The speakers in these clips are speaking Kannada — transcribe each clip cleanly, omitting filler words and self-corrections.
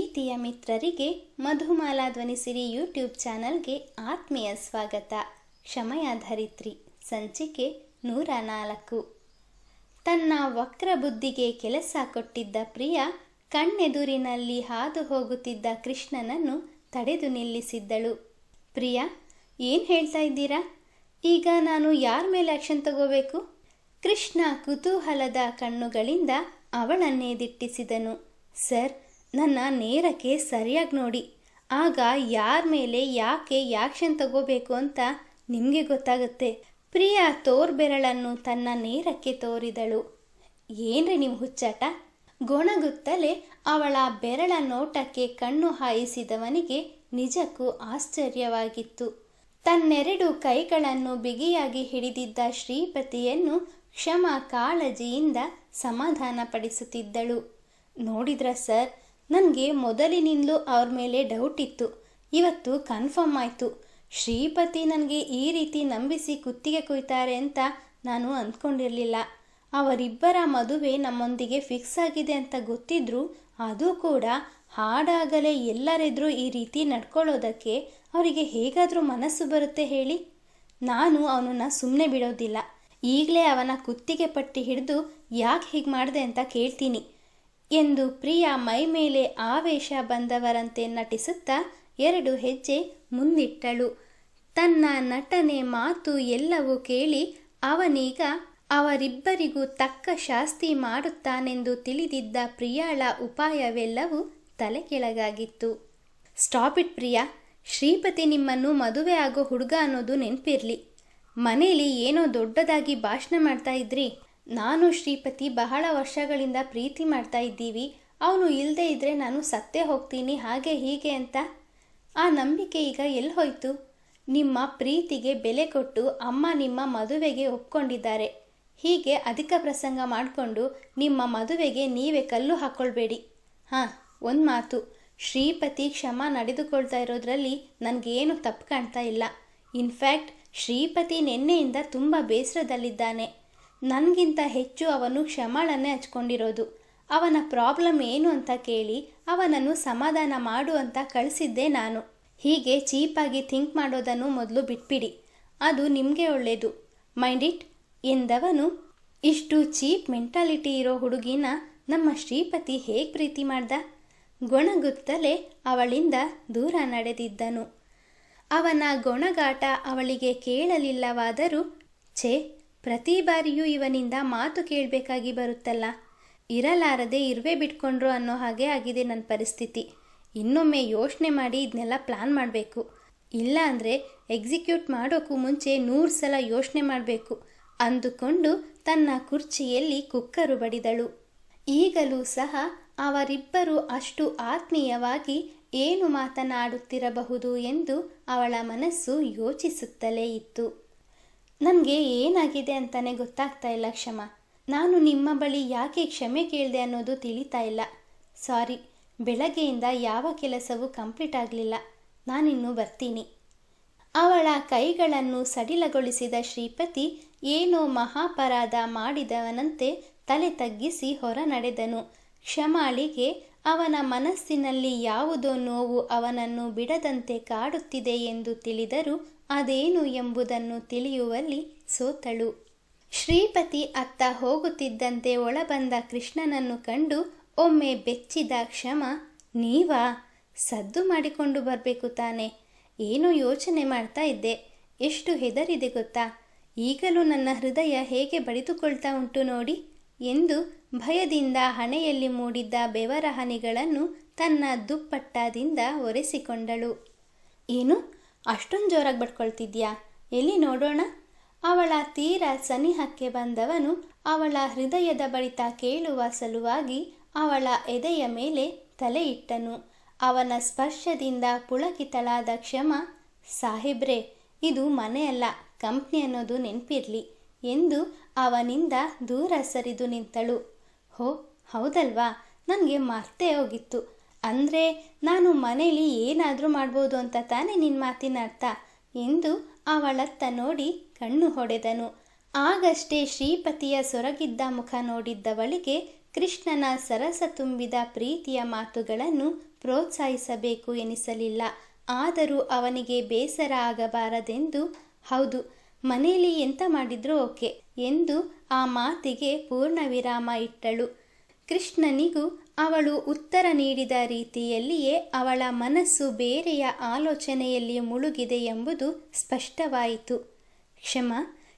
ಪ್ರೀತಿಯ ಮಿತ್ರರಿಗೆ ಮಧುಮಾಲಾ ಧ್ವನಿಸಿರಿ ಯೂಟ್ಯೂಬ್ ಚಾನಲ್ಗೆ ಆತ್ಮೀಯ ಸ್ವಾಗತ. ಕ್ಷಮೆಯ ಧರಿತ್ರಿ ಸಂಚಿಕೆ 104. ತನ್ನ ವಕ್ರ ಬುದ್ಧಿಗೆ ಕೆಲಸ ಕೊಟ್ಟಿದ್ದ ಪ್ರಿಯ ಕಣ್ಣೆದುರಿನಲ್ಲಿ ಹಾದು ಹೋಗುತ್ತಿದ್ದ ಕೃಷ್ಣನನ್ನು ತಡೆದು ನಿಲ್ಲಿಸಿದ್ದಳು. ಪ್ರಿಯ, ಏನು ಹೇಳ್ತಾ ಇದ್ದೀರಾ? ಈಗ ನಾನು ಯಾರ ಮೇಲೆ ಆಕ್ಷನ್ ತಗೋಬೇಕು? ಕೃಷ್ಣ ಕುತೂಹಲದ ಕಣ್ಣುಗಳಿಂದ ಅವಳನ್ನೇ ದಿಟ್ಟಿಸಿದನು. ಸರ್, ನನ್ನ ನೇರಕ್ಕೆ ಸರಿಯಾಗಿ ನೋಡಿ, ಆಗ ಯಾರ ಮೇಲೆ ಯಾಕೆ ಆಕ್ಷನ್ ತಗೋಬೇಕು ಅಂತ ನಿಮಗೆ ಗೊತ್ತಾಗುತ್ತೆ. ಪ್ರಿಯಾ ತೋರ್ಬೆರಳನ್ನು ತನ್ನ ನೇರಕ್ಕೆ ತೋರಿದಳು. ಏನ್ರಿ ನಿಮ್ಮ ಹುಚ್ಚಾಟ? ಗೊಣಗುತ್ತಲೇ ಅವಳ ಬೆರಳ ನೋಟಕ್ಕೆ ಕಣ್ಣು ಹಾಯಿಸಿದವನಿಗೆ ನಿಜಕ್ಕೂ ಆಶ್ಚರ್ಯವಾಗಿತ್ತು. ತನ್ನೆರಡು ಕೈಗಳನ್ನು ಬಿಗಿಯಾಗಿ ಹಿಡಿದಿದ್ದ ಶ್ರೀಪತಿಯನ್ನು ಕ್ಷಮ ಕಾಳಜಿಯಿಂದ ಸಮಾಧಾನಪಡಿಸುತ್ತಿದ್ದಳು. ನೋಡಿದ್ರ ಸರ್, ನನಗೆ ಮೊದಲಿನಿಂದಲೂ ಅವ್ರ ಮೇಲೆ ಡೌಟ್ ಇತ್ತು. ಇವತ್ತು ಕನ್ಫರ್ಮ್ ಆಯಿತು. ಶ್ರೀಪತಿ ನನಗೆ ಈ ರೀತಿ ನಂಬಿಸಿ ಕುತ್ತಿಗೆ ಕುಯ್ತಾರೆ ಅಂತ ನಾನು ಅಂದ್ಕೊಂಡಿರಲಿಲ್ಲ. ಅವರಿಬ್ಬರ ಮದುವೆ ನಮ್ಮೊಂದಿಗೆ ಫಿಕ್ಸ್ ಆಗಿದೆ ಅಂತ ಗೊತ್ತಿದ್ರು, ಅದು ಕೂಡ ಹಾಡಾಗಲೇ ಎಲ್ಲರೆದುರು ಈ ರೀತಿ ನಡ್ಕೊಳ್ಳೋದಕ್ಕೆ ಅವರಿಗೆ ಹೇಗಾದರೂ ಮನಸ್ಸು ಬರುತ್ತೆ ಹೇಳಿ? ನಾನು ಅವನನ್ನು ಸುಮ್ಮನೆ ಬಿಡೋದಿಲ್ಲ. ಈಗಲೇ ಅವನ ಕುತ್ತಿಗೆ ಪಟ್ಟಿ ಹಿಡಿದು ಯಾಕೆ ಹೀಗೆ ಮಾಡಿದೆ ಅಂತ ಕೇಳ್ತೀನಿ ಎಂದು ಪ್ರಿಯಾ ಮೈ ಮೇಲೆ ಆವೇಶ ಬಂದವರಂತೆ ನಟಿಸುತ್ತಾ 2 ಹೆಜ್ಜೆ ಮುಂದಿಟ್ಟಳು. ತನ್ನ ನಟನೆ, ಮಾತು ಎಲ್ಲವೂ ಕೇಳಿ ಅವನೀಗ ಅವರಿಬ್ಬರಿಗೂ ತಕ್ಕ ಶಾಸ್ತಿ ಮಾಡುತ್ತಾನೆಂದು ತಿಳಿದಿದ್ದ ಪ್ರಿಯಾಳ ಉಪಾಯವೆಲ್ಲವೂ ತಲೆಕೆಳಗಾಗಿತ್ತು. Stop it Priya. ಶ್ರೀಪತಿ ನಿಮ್ಮನ್ನು ಮದುವೆ ಆಗೋ ಹುಡುಗ ಅನ್ನೋದು ನೆನಪಿರಲಿ. ಮನೇಲಿ ಏನೋ ದೊಡ್ಡದಾಗಿ ಭಾಷಣ ಮಾಡ್ತಾ ಇದ್ರಿ. ನಾನು ಶ್ರೀಪತಿ ಬಹಳ ವರ್ಷಗಳಿಂದ ಪ್ರೀತಿ ಮಾಡ್ತಾ ಇದ್ದೀವಿ, ಅವನು ಇಲ್ಲದೆ ಇದ್ದರೆ ನಾನು ಸತ್ತೇ ಹೋಗ್ತೀನಿ, ಹಾಗೆ ಹೀಗೆ ಅಂತ. ಆ ನಂಬಿಕೆ ಈಗ ಎಲ್ಲಿ ಹೋಯ್ತು? ನಿಮ್ಮ ಪ್ರೀತಿಗೆ ಬೆಲೆ ಕೊಟ್ಟು ಅಮ್ಮ ನಿಮ್ಮ ಮದುವೆಗೆ ಒಪ್ಕೊಂಡಿದ್ದಾರೆ. ಹೀಗೆ ಅಧಿಕ ಪ್ರಸಂಗ ಮಾಡಿಕೊಂಡು ನಿಮ್ಮ ಮದುವೆಗೆ ನೀವೇ ಕಲ್ಲು ಹಾಕ್ಕೊಳ್ಬೇಡಿ. ಹಾಂ, ಒಂದು ಮಾತು, ಶ್ರೀಪತಿ ಕ್ಷಮ ನಡೆದುಕೊಳ್ತಾ ಇರೋದ್ರಲ್ಲಿ ನನಗೇನು ತಪ್ಪು ಕಾಣ್ತಾ ಇಲ್ಲ. ಇನ್ಫ್ಯಾಕ್ಟ್ ಶ್ರೀಪತಿ ನಿನ್ನೆಯಿಂದ ತುಂಬ ಬೇಸರದಲ್ಲಿದ್ದಾನೆ. ನನಗಿಂತ ಹೆಚ್ಚು ಅವನು ಕ್ಷಮಾಳನ್ನೇ ಹಚ್ಕೊಂಡಿರೋದು. ಅವನ ಪ್ರಾಬ್ಲಮ್ ಏನು ಅಂತ ಕೇಳಿ ಅವನನ್ನು ಸಮಾಧಾನ ಮಾಡು ಅಂತ ಕಳಿಸಿದ್ದೆ ನಾನು. ಹೀಗೆ ಚೀಪಾಗಿ ಥಿಂಕ್ ಮಾಡೋದನ್ನು ಮೊದಲು ಬಿಟ್ಬಿಡಿ, ಅದು ನಿಮಗೆ ಒಳ್ಳೆಯದು. ಮೈಂಡ್ ಇಟ್ ಎಂದವನು. ಇಷ್ಟು ಚೀಪ್ ಮೆಂಟಾಲಿಟಿ ಇರೋ ಹುಡುಗಿನ ನಮ್ಮ ಶ್ರೀಪತಿ ಹೇಗೆ ಪ್ರೀತಿ ಮಾಡ್ದ? ಗೊಣಗುತ್ತಲೇ ಅವಳಿಂದ ದೂರ ನಡೆದಿದ್ದನು. ಅವನ ಗೊಣಗಾಟ ಅವಳಿಗೆ ಕೇಳಲಿಲ್ಲವಾದರೂ, ಛೇ, ಪ್ರತಿ ಬಾರಿಯೂ ಇವನಿಂದ ಮಾತು ಕೇಳಬೇಕಾಗಿ ಬರುತ್ತಲ್ಲ, ಇರಲಾರದೆ ಇರುವೆ ಬಿಟ್ಕೊಂಡ್ರು ಅನ್ನೋ ಹಾಗೆ ಆಗಿದೆ ನನ್ನ ಪರಿಸ್ಥಿತಿ. ಇನ್ನೊಮ್ಮೆ ಯೋಚನೆ ಮಾಡಿ ಇದನ್ನೆಲ್ಲ ಪ್ಲ್ಯಾನ್ ಮಾಡಬೇಕು. ಇಲ್ಲ ಅಂದರೆ ಎಕ್ಸಿಕ್ಯೂಟ್ ಮಾಡೋಕ್ಕೂ ಮುಂಚೆ 100 ಸಲ ಯೋಚನೆ ಮಾಡಬೇಕು ಅಂದುಕೊಂಡು ತನ್ನ ಕುರ್ಚಿಯಲ್ಲಿ ಕುಕ್ಕರು ಬಡಿದಳು. ಈಗಲೂ ಸಹ ಅವರಿಬ್ಬರು ಅಷ್ಟು ಆತ್ಮೀಯವಾಗಿ ಏನು ಮಾತನಾಡುತ್ತಿರಬಹುದು ಎಂದು ಅವಳ ಮನಸ್ಸು ಯೋಚಿಸುತ್ತಲೇ ಇತ್ತು. ನನಗೆ ಏನಾಗಿದೆ ಅಂತಲೇ ಗೊತ್ತಾಗ್ತಾ ಇಲ್ಲ ಕ್ಷಮ. ನಾನು ನಿಮ್ಮ ಬಳಿ ಯಾಕೆ ಕ್ಷಮೆ ಕೇಳಿದೆ ಅನ್ನೋದು ತಿಳಿತಾ ಇಲ್ಲ. ಸಾರಿ, ಬೆಳಗ್ಗೆಯಿಂದ ಯಾವ ಕೆಲಸವೂ ಕಂಪ್ಲೀಟ್ ಆಗಲಿಲ್ಲ. ನಾನಿನ್ನು ಬರ್ತೀನಿ. ಅವಳ ಕೈಗಳನ್ನು ಸಡಿಲಗೊಳಿಸಿದ ಶ್ರೀಪತಿ ಏನೋ ಮಹಾಪರಾಧ ಮಾಡಿದವನಂತೆ ತಲೆ ತಗ್ಗಿಸಿ ಹೊರ ನಡೆದನು. ಕ್ಷಮಾಳಿಗೆ ಅವನ ಮನಸ್ಸಿನಲ್ಲಿ ಯಾವುದೋ ನೋವು ಅವನನ್ನು ಬಿಡದಂತೆ ಕಾಡುತ್ತಿದೆ ಎಂದು ತಿಳಿದರೂ ಅದೇನು ಎಂಬುದನ್ನು ತಿಳಿಯುವಲ್ಲಿ ಸೋತಳು. ಶ್ರೀಪತಿ ಅತ್ತ ಹೋಗುತ್ತಿದ್ದಂತೆ ಒಳಬಂದ ಕೃಷ್ಣನನ್ನು ಕಂಡು ಒಮ್ಮೆ ಬೆಚ್ಚಿದ ಕ್ಷಮ, ನೀವಾ? ಸದ್ದು ಮಾಡಿಕೊಂಡು ಬರಬೇಕು ತಾನೆ. ಏನೋ ಯೋಚನೆ ಮಾಡ್ತಾ ಇದ್ದೆ. ಎಷ್ಟು ಹೆದರಿದೆ ಗೊತ್ತಾ? ಈಗಲೂ ನನ್ನ ಹೃದಯ ಹೇಗೆ ಬಡಿದುಕೊಳ್ತಾ ಉಂಟು ನೋಡಿ ಎಂದು ಭಯದಿಂದ ಹಣೆಯಲ್ಲಿ ಮೂಡಿದ್ದ ಬೆವರ ಹನಿಗಳನ್ನು ತನ್ನ ದುಪ್ಪಟ್ಟದಿಂದ ಒರೆಸಿಕೊಂಡಳು. ಏನು, ಅಷ್ಟೊಂದು ಜೋರಾಗಿ ಬಡ್ಕೊಳ್ತಿದ್ಯಾ? ಎಲ್ಲಿ ನೋಡೋಣ. ಅವಳ ತೀರ ಸನಿಹಕ್ಕೆ ಬಂದವನು ಅವಳ ಹೃದಯದ ಬಡಿತ ಕೇಳುವ ಸಲುವಾಗಿ ಅವಳ ಎದೆಯ ಮೇಲೆ ತಲೆ ಇಟ್ಟನು. ಅವನ ಸ್ಪರ್ಶದಿಂದ ಪುಳಕಿತಳಾದ ಕ್ಷಮ, ಸಾಹೇಬ್ರೆ, ಇದು ಮನೆಯಲ್ಲ, ಕಂಪ್ನಿ ಅನ್ನೋದು ನೆನಪಿರಲಿ ಎಂದು ಅವನಿಂದ ದೂರ ಸರಿದು ನಿಂತಳು. ಹೋ, ಹೌದಲ್ವಾ, ನನಗೆ ಮರ್ತೇ ಹೋಗಿತ್ತು. ಅಂದರೆ ನಾನು ಮನೇಲಿ ಏನಾದರೂ ಮಾಡ್ಬೋದು ಅಂತ ತಾನೇ ನಿನ್ನ ಮಾತಿನ ಅರ್ಥ ಎಂದು ಅವಳತ್ತ ನೋಡಿ ಕಣ್ಣು ಹೊಡೆದನು. ಆಗಷ್ಟೇ ಶ್ರೀಪತಿಯ ಸೊರಗಿದ್ದ ಮುಖ ನೋಡಿದ್ದವಳಿಗೆ ಕೃಷ್ಣನ ಸರಸ ತುಂಬಿದ ಪ್ರೀತಿಯ ಮಾತುಗಳನ್ನು ಪ್ರೋತ್ಸಾಹಿಸಬೇಕು ಎನಿಸಲಿಲ್ಲ. ಆದರೂ ಅವನಿಗೆ ಬೇಸರ ಆಗಬಾರದೆಂದು, ಹೌದು, ಮನೆಯಲ್ಲಿ ಎಂತ ಮಾಡಿದ್ರೂ ಓಕೆ ಎಂದು ಆ ಮಾತಿಗೆ ಪೂರ್ಣ ವಿರಾಮ ಇಟ್ಟಳು. ಕೃಷ್ಣನಿಗೂ ಅವಳು ಉತ್ತರ ನೀಡಿದ ರೀತಿಯಲ್ಲಿಯೇ ಅವಳ ಮನಸ್ಸು ಬೇರೆಯ ಆಲೋಚನೆಯಲ್ಲಿ ಮುಳುಗಿದೆ ಎಂಬುದು ಸ್ಪಷ್ಟವಾಯಿತು. ಕ್ಷಮ,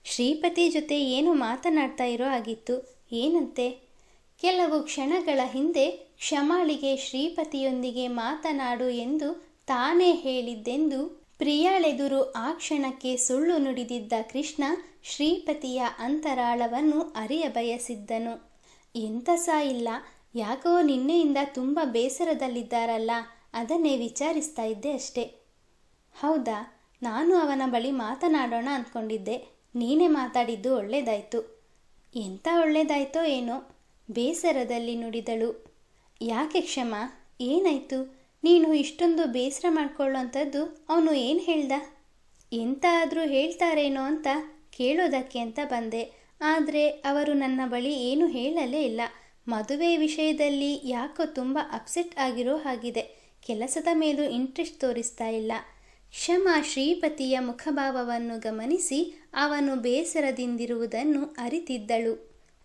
ಶ್ರೀಪತಿ ಜೊತೆ ಏನು ಮಾತನಾಡ್ತಾ ಇರೋ ಆಗಿತ್ತು. ಏನಂತೆ? ಕೆಲವು ಕ್ಷಣಗಳ ಹಿಂದೆ ಕ್ಷಮಾಳಿಗೆ ಶ್ರೀಪತಿಯೊಂದಿಗೆ ಮಾತನಾಡು ಎಂದು ತಾನೇ ಹೇಳಿದ್ದೆಂದು ಪ್ರಿಯಾಳೆದುರು ಆ ಕ್ಷಣಕ್ಕೆ ಸುಳ್ಳು ನುಡಿದಿದ್ದ ಕೃಷ್ಣ ಶ್ರೀಪತಿಯ ಅಂತರಾಳವನ್ನು ಅರಿಯಬಯಸಿದ್ದನು. ಎಂತ ಸಹ ಇಲ್ಲ, ಯಾಕೋ ನಿನ್ನೆಯಿಂದ ತುಂಬ ಬೇಸರದಲ್ಲಿದ್ದಾರಲ್ಲ, ಅದನ್ನೇ ವಿಚಾರಿಸ್ತಾ ಇದ್ದೆ ಅಷ್ಟೆ. ಹೌದಾ, ನಾನು ಅವನ ಬಳಿ ಮಾತನಾಡೋಣ ಅಂದ್ಕೊಂಡಿದ್ದೆ. ನೀನೇ ಮಾತಾಡಿದ್ದು ಒಳ್ಳೆಯದಾಯಿತು. ಎಂಥ ಒಳ್ಳೆಯದಾಯ್ತೋ ಏನೋ, ಬೇಸರದಲ್ಲಿ ನುಡಿದಳು. ಯಾಕೆ ಕ್ಷಮ, ಏನಾಯಿತು? ನೀನು ಇಷ್ಟೊಂದು ಬೇಸರ ಮಾಡ್ಕೊಳ್ಳೋಂಥದ್ದು ಅವನು ಏನು ಹೇಳ್ದ? ಎಂತ ಆದರೂ ಹೇಳ್ತಾರೇನೋ ಅಂತ ಕೇಳೋದಕ್ಕೆ ಅಂತ ಬಂದೆ. ಆದರೆ ಅವರು ನನ್ನ ಬಳಿ ಏನು ಹೇಳಲೇ ಇಲ್ಲ. ಮದುವೆ ವಿಷಯದಲ್ಲಿ ಯಾಕೋ ತುಂಬ ಅಪ್ಸೆಟ್ ಆಗಿರೋ ಹಾಗಿದೆ. ಕೆಲಸದ ಮೇಲೂ ಇಂಟ್ರೆಸ್ಟ್ ತೋರಿಸ್ತಾ ಇಲ್ಲ. ಕ್ಷಮ ಶ್ರೀಪತಿಯ ಮುಖಭಾವವನ್ನು ಗಮನಿಸಿ ಅವನು ಬೇಸರದಿಂದಿರುವುದನ್ನು ಅರಿತಿದ್ದಳು.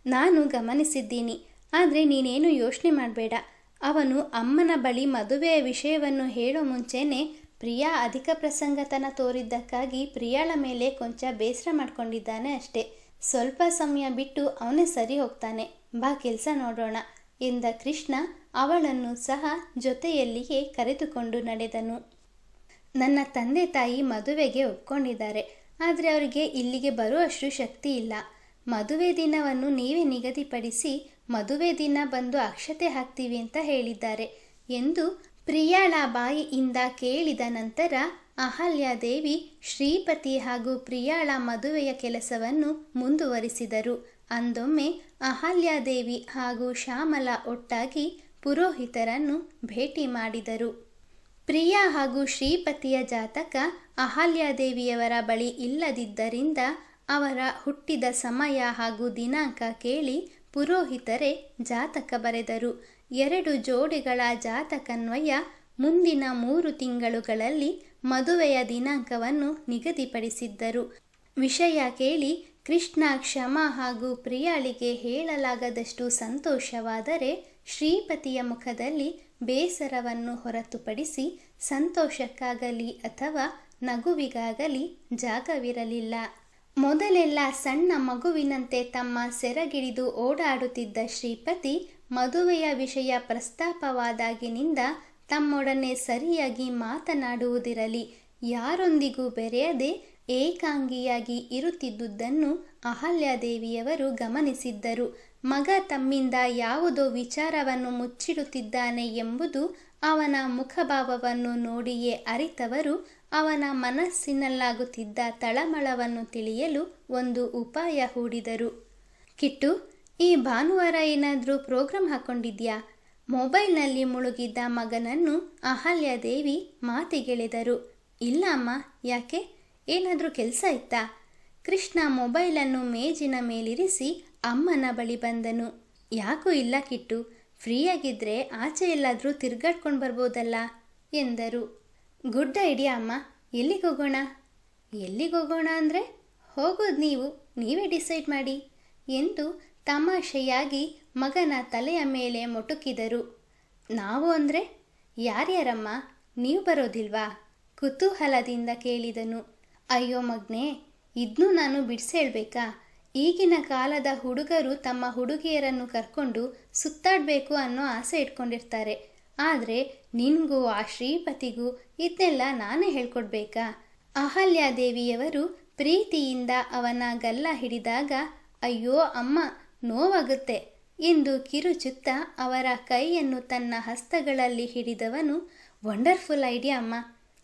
ನಾನು ಗಮನಿಸಿದ್ದೀನಿ, ಆದರೆ ನೀನೇನು ಯೋಚನೆ ಮಾಡಬೇಡ. ಅವನು ಅಮ್ಮನ ಬಳಿ ಮದುವೆಯ ವಿಷಯವನ್ನು ಹೇಳೋ ಮುಂಚೆನೇ ಪ್ರಿಯಾ ಅಧಿಕ ಪ್ರಸಂಗತನ ತೋರಿದ್ದಕ್ಕಾಗಿ ಪ್ರಿಯಾಳ ಮೇಲೆ ಕೊಂಚ ಬೇಸರ ಮಾಡ್ಕೊಂಡಿದ್ದಾನೆ ಅಷ್ಟೇ. ಸ್ವಲ್ಪ ಸಮಯ ಬಿಟ್ಟು ಅವನೇ ಸರಿ ಹೋಗ್ತಾನೆ. ಬಾ, ಕೆಲಸ ನೋಡೋಣ ಎಂದ ಕೃಷ್ಣ ಅವಳನ್ನು ಸಹ ಜೊತೆಯಲ್ಲಿಯೇ ಕರೆದುಕೊಂಡು ನಡೆದನು. ನನ್ನ ತಂದೆ ತಾಯಿ ಮದುವೆಗೆ ಒಪ್ಕೊಂಡಿದ್ದಾರೆ, ಆದರೆ ಅವರಿಗೆ ಇಲ್ಲಿಗೆ ಬರುವಷ್ಟು ಶಕ್ತಿ ಇಲ್ಲ. ಮದುವೆ ದಿನವನ್ನು ನೀವೇ ನಿಗದಿಪಡಿಸಿ ಮದುವೆ ದಿನ ಬಂದು ಅಕ್ಷತೆ ಹಾಕ್ತೀವಿ ಅಂತ ಹೇಳಿದ್ದಾರೆ ಎಂದು ಪ್ರಿಯಾಳ ಬಾಯಿಯಿಂದ ಕೇಳಿದ ನಂತರ ಅಹಲ್ಯಾದೇವಿ ಶ್ರೀಪತಿ ಹಾಗೂ ಪ್ರಿಯಾಳ ಮದುವೆಯ ಕೆಲಸವನ್ನು ಮುಂದುವರಿಸಿದರು. ಅಂದೊಮ್ಮೆ ಅಹಲ್ಯಾದೇವಿ ಹಾಗೂ ಶ್ಯಾಮಲ ಒಟ್ಟಾಗಿ ಪುರೋಹಿತರನ್ನು ಭೇಟಿ ಮಾಡಿದರು. ಪ್ರಿಯಾ ಹಾಗೂ ಶ್ರೀಪತಿಯ ಜಾತಕ ಅಹಲ್ಯಾದೇವಿಯವರ ಬಳಿ ಇಲ್ಲದಿದ್ದರಿಂದ ಅವರ ಹುಟ್ಟಿದ ಸಮಯ ಹಾಗೂ ದಿನಾಂಕ ಕೇಳಿ ಪುರೋಹಿತರೇ ಜಾತಕ ಬರೆದರು. 2 ಜೋಡಿಗಳ ಜಾತಕನ್ವಯ ಮುಂದಿನ 3 ತಿಂಗಳುಗಳಲ್ಲಿ ಮದುವೆಯ ದಿನಾಂಕವನ್ನು ನಿಗದಿಪಡಿಸಿದ್ದರು. ವಿಷಯ ಕೇಳಿ ಕೃಷ್ಣ ಕ್ಷಮ ಹಾಗೂ ಪ್ರಿಯಾಳಿಗೆ ಹೇಳಲಾಗದಷ್ಟು ಸಂತೋಷವಾದರೆ ಶ್ರೀಪತಿಯ ಮುಖದಲ್ಲಿ ಬೇಸರವನ್ನು ಹೊರತುಪಡಿಸಿ ಸಂತೋಷಕ್ಕಾಗಲಿ ಅಥವಾ ನಗುವಿಗಾಗಲಿ ಜಾಗವಿರಲಿಲ್ಲ. ಮೊದಲೆಲ್ಲ ಸಣ್ಣ ಮಗುವಿನಂತೆ ತಮ್ಮ ಸೆರಗಿಡಿದು ಓಡಾಡುತ್ತಿದ್ದ ಶ್ರೀಪತಿ ಮದುವೆಯ ವಿಷಯ ಪ್ರಸ್ತಾಪವಾದಾಗಿನಿಂದ ತಮ್ಮೊಡನೆ ಸರಿಯಾಗಿ ಮಾತನಾಡುವುದಿರಲಿ, ಯಾರೊಂದಿಗೂ ಬೆರೆಯದೆ ಏಕಾಂಗಿಯಾಗಿ ಇರುತ್ತಿದ್ದುದನ್ನು ಅಹಲ್ಯಾದೇವಿಯವರು ಗಮನಿಸಿದ್ದರು. ಮಗ ತಮ್ಮಿಂದ ಯಾವುದೋ ವಿಚಾರವನ್ನು ಮುಚ್ಚಿಡುತ್ತಿದ್ದಾನೆ ಎಂಬುದು ಅವನ ಮುಖಭಾವವನ್ನು ನೋಡಿಯೇ ಅರಿತವರು ಅವನ ಮನಸ್ಸಿನಲ್ಲಾಗುತ್ತಿದ್ದ ತಳಮಳವನ್ನು ತಿಳಿಯಲು ಒಂದು ಉಪಾಯ ಹೂಡಿದರು. ಕಿಟ್ಟು, ಈ ಭಾನುವಾರ ಏನಾದರೂ ಪ್ರೋಗ್ರಾಂ ಹಾಕ್ಕೊಂಡಿದ್ಯಾ? ಮೊಬೈಲ್ನಲ್ಲಿ ಮುಳುಗಿದ್ದ ಮಗನನ್ನು ಅಹಲ್ಯಾದೇವಿ ಮಾತಿಗೆಳೆದರು. ಇಲ್ಲ ಅಮ್ಮ, ಯಾಕೆ? ಏನಾದರೂ ಕೆಲಸ ಇತ್ತಾ? ಕೃಷ್ಣ ಮೊಬೈಲನ್ನು ಮೇಜಿನ ಮೇಲಿರಿಸಿ ಅಮ್ಮನ ಬಳಿ ಬಂದನು. ಯಾಕೂ ಇಲ್ಲ ಕಿಟ್ಟು, ಫ್ರೀಯಾಗಿದ್ದರೆ ಆಚೆ ಎಲ್ಲಾದರೂ ತಿರ್ಗಾಡ್ಕೊಂಡು ಬರ್ಬೋದಲ್ಲ ಎಂದರು. ಗುಡ್ ಐಡಿಯಾ ಅಮ್ಮ. ಎಲ್ಲಿಗೋಗೋಣ? ಎಲ್ಲಿಗೋಗೋಣ ಅಂದರೆ ಹೋಗೋದು ನೀವೇ ಡಿಸೈಡ್ ಮಾಡಿ ಎಂದು ತಮಾಷೆಯಾಗಿ ಮಗನ ತಲೆಯ ಮೇಲೆ ಮೊಟುಕಿದರು. ನಾವು ಅಂದರೆ ಯಾರ್ಯಾರಮ್ಮ? ನೀವು ಬರೋದಿಲ್ವಾ? ಕುತೂಹಲದಿಂದ ಕೇಳಿದನು. ಅಯ್ಯೋ ಮಗ್ನೆ, ಇದನ್ನೂ ನಾನು ಬಿಡಿಸೇಳ್ಬೇಕಾ? ಈಗಿನ ಕಾಲದ ಹುಡುಗರು ತಮ್ಮ ಹುಡುಗಿಯರನ್ನು ಕರ್ಕೊಂಡು ಸುತ್ತಾಡಬೇಕು ಅನ್ನೋ ಆಸೆ ಇಟ್ಕೊಂಡಿರ್ತಾರೆ. ಆದರೆ ನಿನಗೂ ಆ ಶ್ರೀಪತಿಗೂ ಇದನ್ನೆಲ್ಲ ನಾನೇ ಹೇಳ್ಕೊಡ್ಬೇಕಾ? ಅಹಲ್ಯಾದೇವಿಯವರು ಪ್ರೀತಿಯಿಂದ ಅವನ ಗಲ್ಲ ಹಿಡಿದಾಗ ಅಯ್ಯೋ ಅಮ್ಮ, ನೋವಾಗುತ್ತೆ ಎಂದು ಕಿರುಚುತ್ತಾ ಅವರ ಕೈಯನ್ನು ತನ್ನ ಹಸ್ತಗಳಲ್ಲಿ ಹಿಡಿದವನು, ವಂಡರ್ಫುಲ್ ಐಡಿಯಾ ಅಮ್ಮ.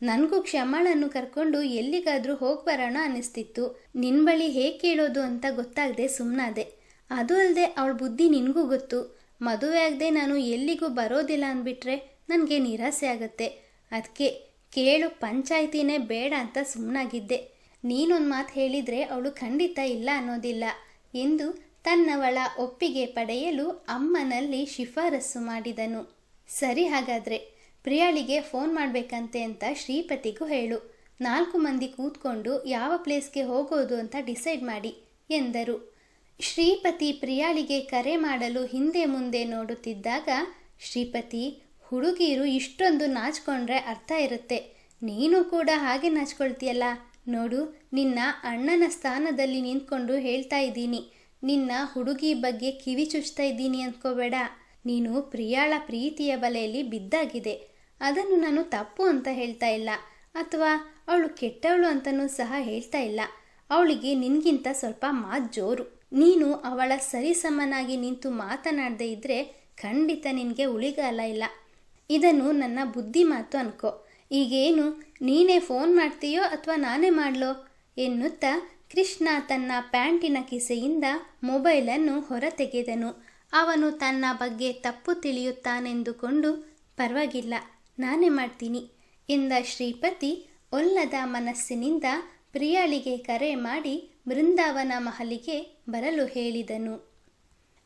ನನಗೂ ಕ್ಷಮಳನ್ನು ಕರ್ಕೊಂಡು ಎಲ್ಲಿಗಾದರೂ ಹೋಗಿ ಬರೋಣ ಅನ್ನಿಸ್ತಿತ್ತು. ನಿನ್ನ ಬಳಿ ಹೇಗೆ ಕೇಳೋದು ಅಂತ ಗೊತ್ತಾಗದೆ ಸುಮ್ಮನಾದೆ. ಅದು ಅಲ್ಲದೆ ಅವಳ ಬುದ್ಧಿ ನಿನಗೂ ಗೊತ್ತು. ಮದುವೆ ಆಗದೆ ನಾನು ಎಲ್ಲಿಗೂ ಬರೋದಿಲ್ಲ ಅಂದ್ಬಿಟ್ರೆ ನನಗೆ ನಿರಾಸೆ ಆಗುತ್ತೆ. ಅದಕ್ಕೆ ಕೇಳು ಪಂಚಾಯಿತಿನೇ ಬೇಡ ಅಂತ ಸುಮ್ಮನಾಗಿದ್ದೆ. ನೀನೊಂದು ಮಾತು ಹೇಳಿದರೆ ಅವಳು ಖಂಡಿತ ಇಲ್ಲ ಅನ್ನೋದಿಲ್ಲ ಎಂದು ತನ್ನವಳ ಒಪ್ಪಿಗೆ ಪಡೆಯಲು ಅಮ್ಮನಲ್ಲಿ ಶಿಫಾರಸು ಮಾಡಿದನು. ಸರಿ, ಹಾಗಾದರೆ ಪ್ರಿಯಾಳಿಗೆ ಫೋನ್ ಮಾಡಬೇಕಂತೆ ಅಂತ ಶ್ರೀಪತಿಗೂ ಹೇಳು. 4 ಮಂದಿ ಕೂತ್ಕೊಂಡು ಯಾವ ಪ್ಲೇಸ್ಗೆ ಹೋಗೋದು ಅಂತ ಡಿಸೈಡ್ ಮಾಡಿ ಎಂದರು. ಶ್ರೀಪತಿ ಪ್ರಿಯಾಳಿಗೆ ಕರೆ ಮಾಡಲು ಹಿಂದೆ ಮುಂದೆ ನೋಡುತ್ತಿದ್ದಾಗ, ಶ್ರೀಪತಿ, ಹುಡುಗಿರು ಇಷ್ಟೊಂದು ನಾಚ್ಕೊಂಡ್ರೆ ಅರ್ಥ ಇರುತ್ತೆ. ನೀನು ಕೂಡ ಹಾಗೆ ನಾಚ್ಕೊಳ್ತೀಯಲ್ಲ. ನೋಡು, ನಿನ್ನ ಅಣ್ಣನ ಸ್ಥಾನದಲ್ಲಿ ನಿಂತ್ಕೊಂಡು ಹೇಳ್ತಾ ಇದ್ದೀನಿ. ನಿನ್ನ ಹುಡುಗಿ ಬಗ್ಗೆ ಕಿವಿ ಚುಚ್ತಾ ಇದ್ದೀನಿ ಅಂದ್ಕೋಬೇಡ. ನೀನು ಪ್ರಿಯಾಳ ಪ್ರೀತಿಯ ಬಲೆಯಲ್ಲಿ ಬಿದ್ದಾಗಿದೆ. ಅದನ್ನು ನಾನು ತಪ್ಪು ಅಂತ ಹೇಳ್ತಾ ಇಲ್ಲ, ಅಥವಾ ಅವಳು ಕೆಟ್ಟವಳು ಅಂತನೂ ಸಹ ಹೇಳ್ತಾ ಇಲ್ಲ. ಅವಳಿಗೆ ನಿನ್ಗಿಂತ ಸ್ವಲ್ಪ ಮಾತು ಜೋರು. ನೀನು ಅವಳ ಸರಿಸಮನಾಗಿ ನಿಂತು ಮಾತನಾಡದೇ ಇದ್ದರೆ ಖಂಡಿತ ನಿನಗೆ ಉಳಿಗಾಲ ಇಲ್ಲ. ಇದನ್ನು ನನ್ನ ಬುದ್ಧಿ ಮಾತು ಅನ್ಕೋ. ಈಗೇನು ನೀನೇ ಫೋನ್ ಮಾಡ್ತೀಯೋ ಅಥವಾ ನಾನೇ ಮಾಡಲೋ ಎನ್ನುತ್ತಾ ಕೃಷ್ಣ ತನ್ನ ಪ್ಯಾಂಟಿನ ಕಿಸೆಯಿಂದ ಮೊಬೈಲನ್ನು ಹೊರತೆಗೆದನು. ಅವನು ತನ್ನ ಬಗ್ಗೆ ತಪ್ಪು ತಿಳಿಯುತ್ತಾನೆಂದುಕೊಂಡು, ಪರವಾಗಿಲ್ಲ, ನಾನೇ ಮಾಡ್ತೀನಿ ಎಂದ ಶ್ರೀಪತಿ ಒಲ್ಲದ ಮನಸ್ಸಿನಿಂದ ಪ್ರಿಯಾಳಿಗೆ ಕರೆ ಮಾಡಿ ಬೃಂದಾವನ ಮಹಲಿಗೆ ಬರಲು ಹೇಳಿದನು.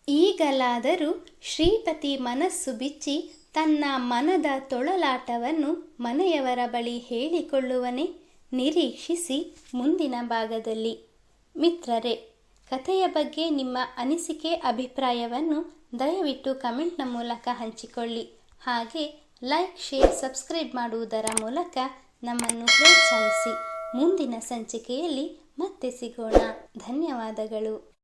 ಈಗಲಾದರೂ ಶ್ರೀಪತಿ ಮನಸ್ಸು ಬಿಚ್ಚಿ ತನ್ನ ಮನದ ತೊಳಲಾಟವನ್ನು ಮನೆಯವರ ಬಳಿ ಹೇಳಿಕೊಳ್ಳುವನೇ? ನಿರೀಕ್ಷಿಸಿ ಮುಂದಿನ ಭಾಗದಲ್ಲಿ. ಮಿತ್ರರೇ, ಕಥೆಯ ಬಗ್ಗೆ ನಿಮ್ಮ ಅನಿಸಿಕೆ ಅಭಿಪ್ರಾಯವನ್ನು ದಯವಿಟ್ಟು ಕಮೆಂಟ್ನ ಮೂಲಕ ಹಂಚಿಕೊಳ್ಳಿ. ಹಾಗೆ ಲೈಕ್, ಶೇರ್, ಸಬ್ಸ್ಕ್ರೈಬ್ ಮಾಡುವುದರ ಮೂಲಕ ನಮ್ಮನ್ನು ಪ್ರೋತ್ಸಾಹಿಸಿ. ಮುಂದಿನ ಸಂಚಿಕೆಯಲ್ಲಿ ಮತ್ತೆ ಸಿಗೋಣ. ಧನ್ಯವಾದಗಳು.